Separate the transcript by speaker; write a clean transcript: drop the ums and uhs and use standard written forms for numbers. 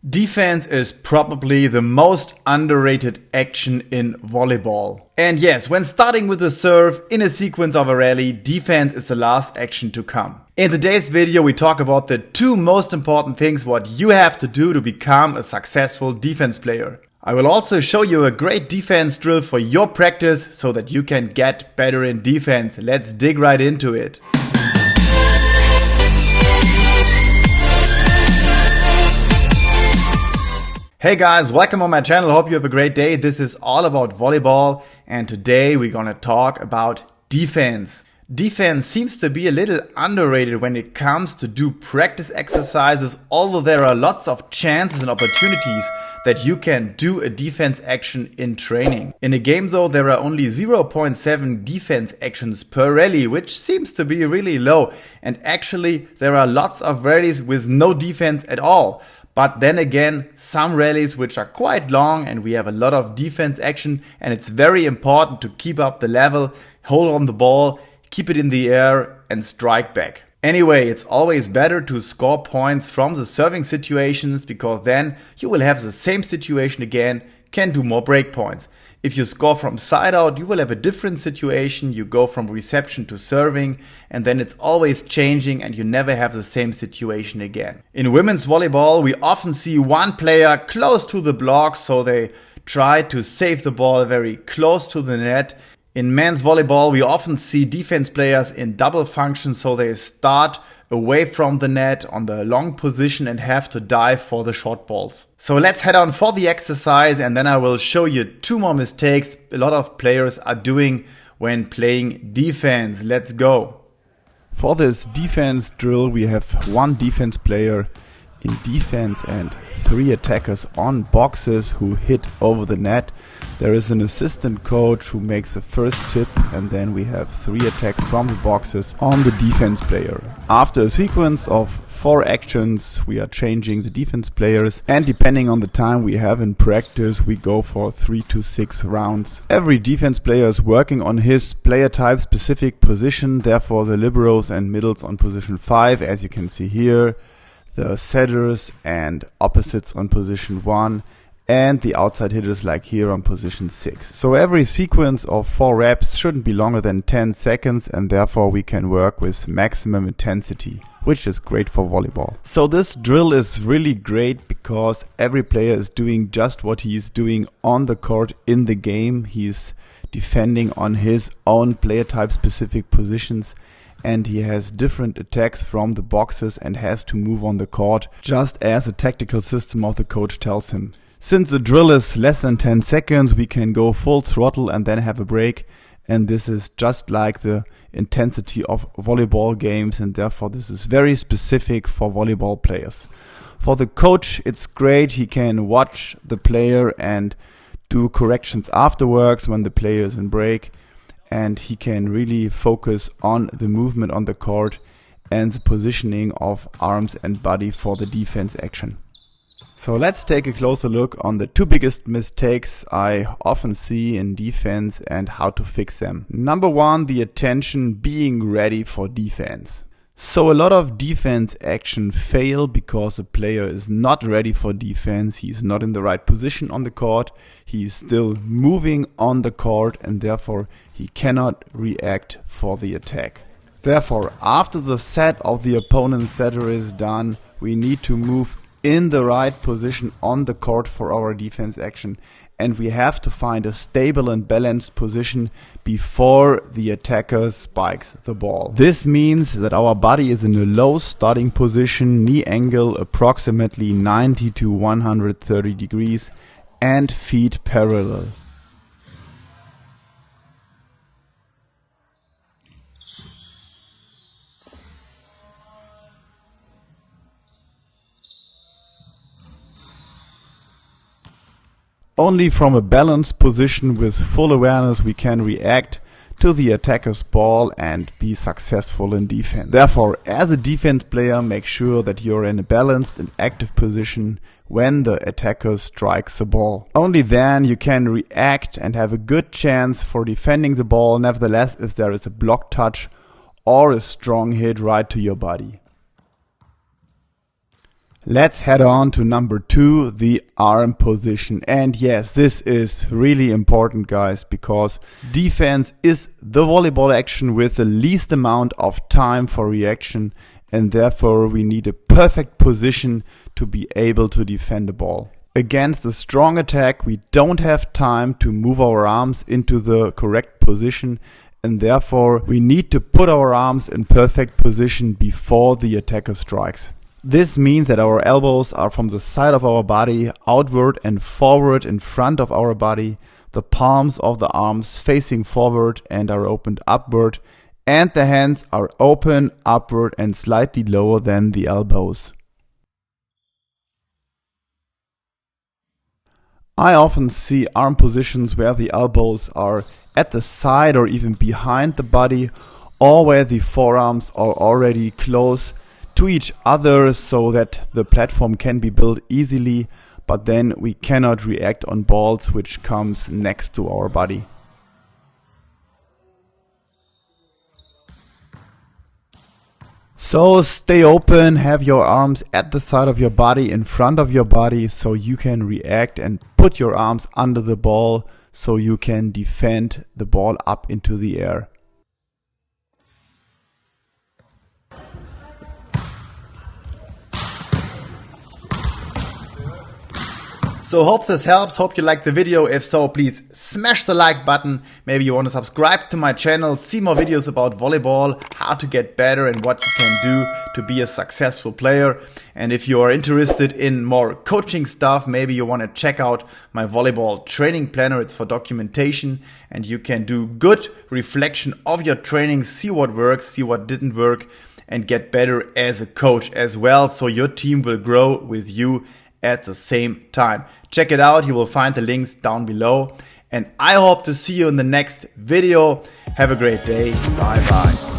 Speaker 1: Defense is probably the most underrated action in volleyball. And yes, when starting with the serve in a sequence of a rally, defense is the last action to come. In today's video, we talk about the two most important things what you have to do to become a successful defense player. I will also show you a great defense drill for your practice so that you can get better in defense. Let's dig right into it. Hey guys, welcome on my channel. Hope you have a great day. This is all about volleyball, and today we're gonna talk about defense. Defense seems to be a little underrated when it comes to do practice exercises, although there are lots of chances and opportunities that you can do a defense action in training. In a game though, there are only 0.7 defense actions per rally, which seems to be really low. And actually, there are lots of rallies with no defense at all. But then again, some rallies which are quite long and we have a lot of defense action, and it's very important to keep up the level, hold on the ball, keep it in the air and strike back. Anyway, it's always better to score points from the serving situations, because then you will have the same situation again, can do more break points. If you score from side out, you will have a different situation. You go from reception to serving, and then it's always changing and you never have the same situation again. In women's volleyball, we often see one player close to the block, so they try to save the ball very close to the net. In men's volleyball, we often see defense players in double function, so they start away from the net on the long position and have to dive for the short balls. So let's head on for the exercise, and then I will show you two more mistakes a lot of players are doing when playing defense. Let's go. For this defense drill, we have one defense player in defense and three attackers on boxes who hit over the net. There is an assistant coach who makes the first tip, and then we have three attacks from the boxes on the defense player. After a sequence of 4 actions, we are changing the defense players, and depending on the time we have in practice, we go for 3 to 6 rounds. Every defense player is working on his player type specific position, therefore the liberos and middles on position 5, as you can see here, the setters and opposites on position 1, and the outside hitters like here on position 6. So every sequence of 4 reps shouldn't be longer than 10 seconds, and therefore we can work with maximum intensity, which is great for volleyball. So this drill is really great because every player is doing just what he is doing on the court in the game. He's defending on his own player type specific positions, and he has different attacks from the boxes and has to move on the court just as the tactical system of the coach tells him. Since the drill is less than 10 seconds, we can go full throttle and then have a break. And this is just like the intensity of volleyball games, and therefore this is very specific for volleyball players. For the coach, it's great. He can watch the player and do corrections afterwards when the player is in break. And he can really focus on the movement on the court and the positioning of arms and body for the defense action. So let's take a closer look on the two biggest mistakes I often see in defense and how to fix them. Number 1, the attention being ready for defense. So a lot of defense action fail because the player is not ready for defense. He's not in the right position on the court. He's still moving on the court, and therefore he cannot react for the attack. Therefore, after the set of the opponent's setter is done, we need to move in the right position on the court for our defense action, and we have to find a stable and balanced position before the attacker spikes the ball. This means that our body is in a low starting position, knee angle approximately 90 to 130 degrees, and feet parallel. Only from a balanced position with full awareness we can react to the attacker's ball and be successful in defense. Therefore, as a defense player, make sure that you're in a balanced and active position when the attacker strikes the ball. Only then you can react and have a good chance for defending the ball, nevertheless, if there is a block touch or a strong hit right to your body. Let's head on to number 2, the arm position. And yes, this is really important, guys, because defense is the volleyball action with the least amount of time for reaction, and therefore we need a perfect position to be able to defend the ball. Against a strong attack, we don't have time to move our arms into the correct position, and therefore we need to put our arms in perfect position before the attacker strikes. This means that our elbows are from the side of our body, outward and forward in front of our body. The palms of the arms facing forward and are opened upward, and the hands are open, upward and slightly lower than the elbows. I often see arm positions where the elbows are at the side or even behind the body, or where the forearms are already close to each other so that the platform can be built easily, but then we cannot react on balls which comes next to our body. So stay open, have your arms at the side of your body, in front of your body, so you can react, and put your arms under the ball so you can defend the ball up into the air. So hope this helps, hope you liked the video. If so, please smash the like button. Maybe you want to subscribe to my channel, see more videos about volleyball, how to get better and what you can do to be a successful player. And if you are interested in more coaching stuff, maybe you want to check out my volleyball training planner. It's for documentation, and you can do good reflection of your training, see what works, see what didn't work, and get better as a coach as well, so your team will grow with you at the same time. Check it out, you will find the links down below, and I hope to see you in the next video. Have a great day, bye bye.